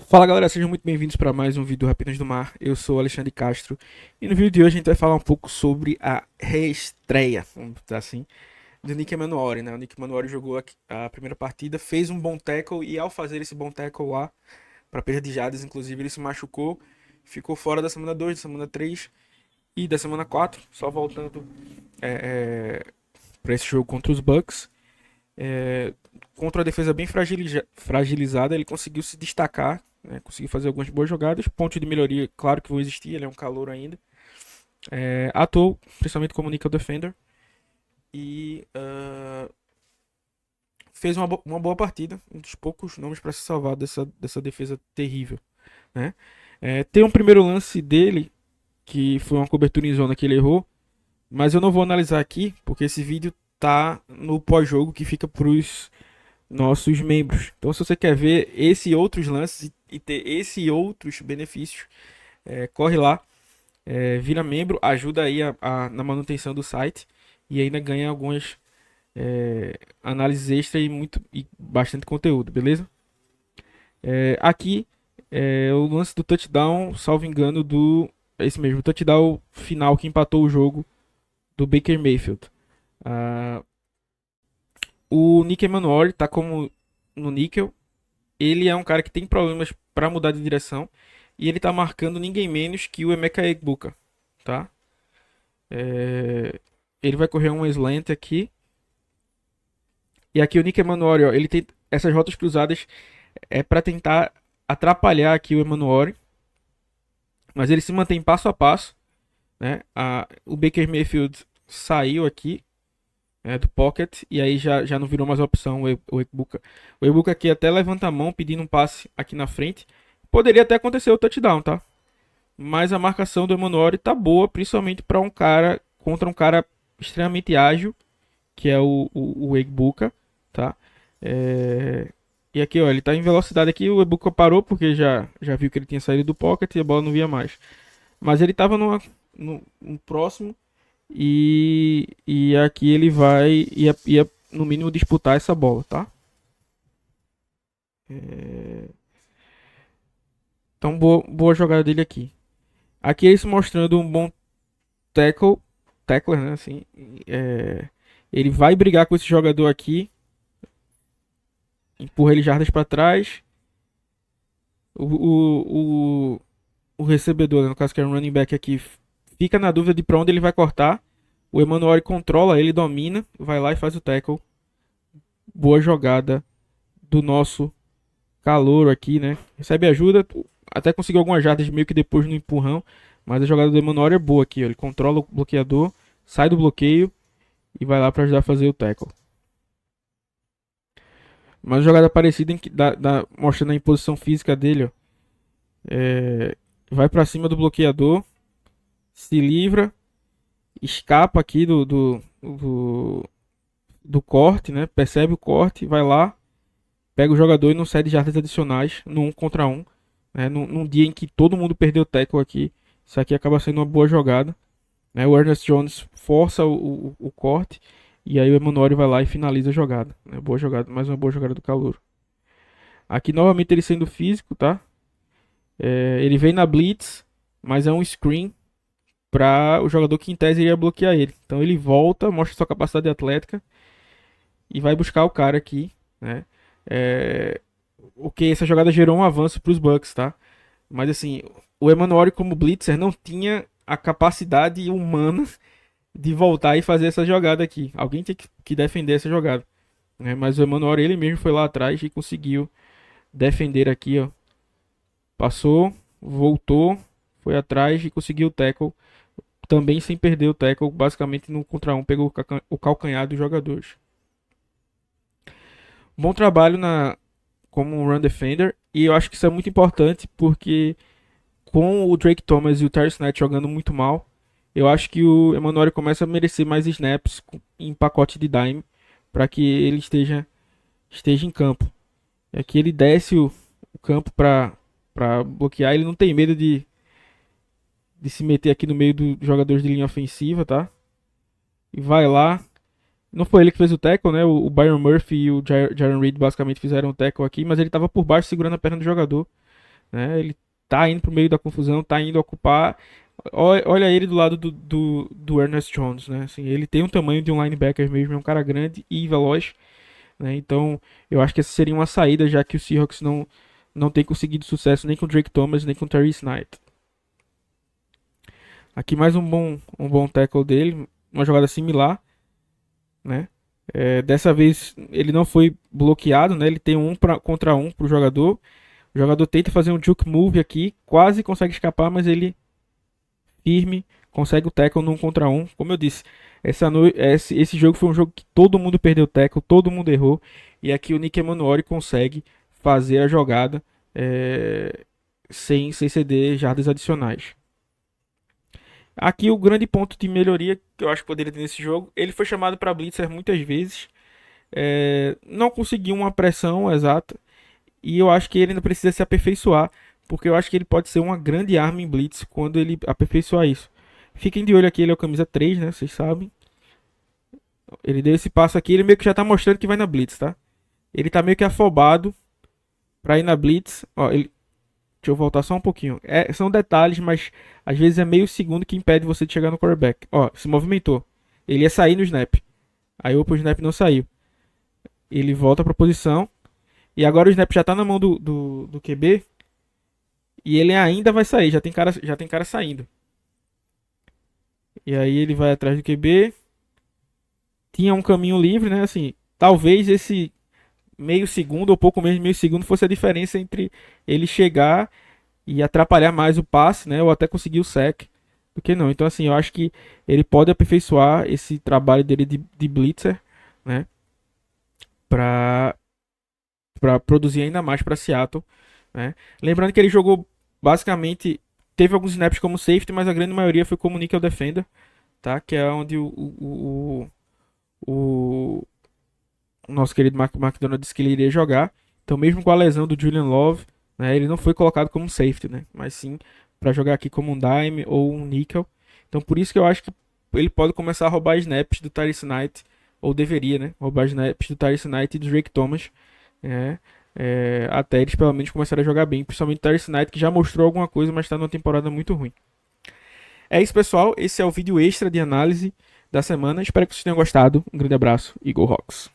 Fala galera, sejam muito bem-vindos para mais um vídeo do Rapinas do Mar. Eu sou o Alexandre Castro e no vídeo de hoje a gente vai falar um pouco sobre a reestreia, vamos dizer assim, do Nick Emmannuori, né? O Nick Emmannuori jogou a primeira partida, fez um bom tackle e ao fazer esse bom tackle lá, para perda de jardas, inclusive, ele se machucou, ficou fora da semana 2, da semana 3 e da semana 4, só voltando para esse jogo contra os Bucks. É, Contra a defesa bem fragilizada, ele conseguiu se destacar, né? Conseguiu fazer algumas boas jogadas. Pontos de melhoria, claro que vão existir, ele é um calor ainda. Atuou, principalmente como nickel defender. E fez uma boa partida. Um dos poucos nomes para se salvar dessa defesa terrível, né? Tem um primeiro lance dele, que foi uma cobertura em zona que ele errou. Mas eu não vou analisar aqui, porque esse vídeo tá no pós-jogo que fica para os nossos membros. Então, se você quer ver esse outros lances e ter esse outros benefícios, corre lá, vira membro, ajuda aí na manutenção do site e ainda ganha algumas análises extras e bastante conteúdo, beleza? Aqui o lance do touchdown, salvo engano, esse mesmo, o touchdown final que empatou o jogo do Baker Mayfield. Ah, o Nick Emmannuori tá como no níquel. Ele é um cara que tem problemas para mudar de direção. E ele tá marcando ninguém menos que o Emeka Egbuka, tá? Ele vai correr um slant aqui. E aqui o Nick Emmannuori, ó, ele tem essas rotas cruzadas para tentar atrapalhar aqui o Emmannuori. Mas ele se mantém passo a passo, né? O Baker Mayfield saiu aqui do pocket e aí já não virou mais opção o Egbuka. O Egbuka aqui até levanta a mão pedindo um passe aqui na frente. Poderia até acontecer o touchdown, tá? Mas a marcação do Emmannuori tá boa, principalmente para um cara contra um cara extremamente ágil, que é o Egbuka, tá? E aqui, ó, ele tá em velocidade aqui, o Egbuka parou porque já viu que ele tinha saído do pocket e a bola não via mais. Mas ele tava no próximo e aqui ele ia no mínimo disputar essa bola, tá? Então boa jogada dele aqui. Aqui ele se mostrando um bom tackler, né? Assim, ele vai brigar com esse jogador aqui, empurra ele jardas para trás. O, o, o, o recebedor, né, no caso que é um running back aqui, fica na dúvida de para onde ele vai cortar. O Emmannuori controla, ele domina, vai lá e faz o tackle. Boa jogada do nosso calouro aqui, né? Recebe ajuda, até conseguiu algumas jardas meio que depois no empurrão, mas a jogada do Emmannuori é boa aqui, ó. Ele controla o bloqueador, sai do bloqueio e vai lá para ajudar a fazer o tackle. Uma jogada parecida mostrando a imposição física dele, ó. Vai para cima do bloqueador, se livra, escapa aqui do corte, né? Percebe o corte, vai lá, pega o jogador e não cede jardas adicionais no 1 contra 1. Né? Num dia em que todo mundo perdeu o tackle aqui, isso aqui acaba sendo uma boa jogada. Né? O Ernest Jones força o corte e aí o Emmannuori vai lá e finaliza a jogada. Né? Boa jogada, mais uma boa jogada do Calouro. Aqui novamente ele sendo físico, tá? Ele vem na blitz, mas é um screen para o jogador que em tese iria bloquear ele. Então ele volta, mostra sua capacidade atlética e vai buscar o cara aqui, né? O que essa jogada gerou um avanço para os Bucks, tá? Mas assim, o Emmannuori como blitzer não tinha a capacidade humana de voltar e fazer essa jogada aqui. Alguém tinha que defender essa jogada, né? Mas o Emmannuori ele mesmo foi lá atrás e conseguiu defender aqui, ó. Passou, voltou, foi atrás e conseguiu o tackle. Também sem perder o tackle, basicamente no contra um, pegou o calcanhar dos jogadores. Bom trabalho como um run defender, e eu acho que isso é muito importante porque com o Drake Thomas e o Terry Snett jogando muito mal, eu acho que o Emmannuori começa a merecer mais snaps em pacote de dime para que ele esteja em campo. É que ele desce o campo para bloquear, ele não tem medo de se meter aqui no meio dos jogadores de linha ofensiva, tá? E vai lá. Não foi ele que fez o tackle, né? O Byron Murphy e o Jaron Reed basicamente fizeram o tackle aqui, mas ele tava por baixo segurando a perna do jogador. né? Ele tá indo pro meio da confusão, tá indo ocupar. Olha ele do lado do Ernest Jones, né? Assim, ele tem o tamanho de um linebacker mesmo, é um cara grande e veloz, né? Então, eu acho que essa seria uma saída, já que o Seahawks não tem conseguido sucesso nem com o Drake Thomas, nem com o Tyrese Knight. Aqui mais um bom tackle dele, uma jogada similar, né? Dessa vez ele não foi bloqueado, né? Ele tem contra um pro jogador. O jogador tenta fazer um juke move aqui, quase consegue escapar, mas ele firme, consegue o tackle num contra um. Como eu disse, esse jogo foi um jogo que todo mundo perdeu o tackle, todo mundo errou. E aqui o Nick Emanuori consegue fazer a jogada sem ceder jardas adicionais. Aqui o grande ponto de melhoria que eu acho que poderia ter nesse jogo, ele foi chamado para blitzer muitas vezes, não conseguiu uma pressão exata e eu acho que ele ainda precisa se aperfeiçoar, porque eu acho que ele pode ser uma grande arma em blitz quando ele aperfeiçoar isso. Fiquem de olho aqui, ele é o camisa 3, né? Vocês sabem. Ele deu esse passo aqui, ele meio que já tá mostrando que vai na blitz, tá? Ele tá meio que afobado pra ir na blitz. Ó, deixa eu voltar só um pouquinho. São detalhes, mas às vezes é meio segundo que impede você de chegar no quarterback. Ó, se movimentou. Ele ia sair no snap. Aí o snap não saiu. Ele volta pra posição. E agora o snap já tá na mão do QB. E ele ainda vai sair. Já tem cara saindo. E aí ele vai atrás do QB. Tinha um caminho livre, né? Assim, talvez esse meio segundo ou pouco menos de meio segundo fosse a diferença entre ele chegar e atrapalhar mais o passe, né? Ou até conseguir o sec do que não. Então, assim, eu acho que ele pode aperfeiçoar esse trabalho dele de blitzer, né? Pra, pra produzir ainda mais para Seattle, né? Lembrando que ele jogou basicamente. Teve alguns snaps como safety, mas a grande maioria foi como nickel defender, tá? Que é onde o nosso querido McDonald disse que ele iria jogar. Então, mesmo com a lesão do Julian Love, né, ele não foi colocado como safety, né? Mas sim para jogar aqui como um dime ou um nickel. Então, por isso que eu acho que ele pode começar a roubar snaps do Tyrese Knight, ou deveria, né? Roubar snaps do Tyrese Knight e do Drake Thomas, né? Até eles pelo menos começarem a jogar bem. Principalmente o Tyrese Knight, que já mostrou alguma coisa, mas está numa temporada muito ruim. É isso, pessoal. Esse é o vídeo extra de análise da semana. Espero que vocês tenham gostado. Um grande abraço e Go Hawks!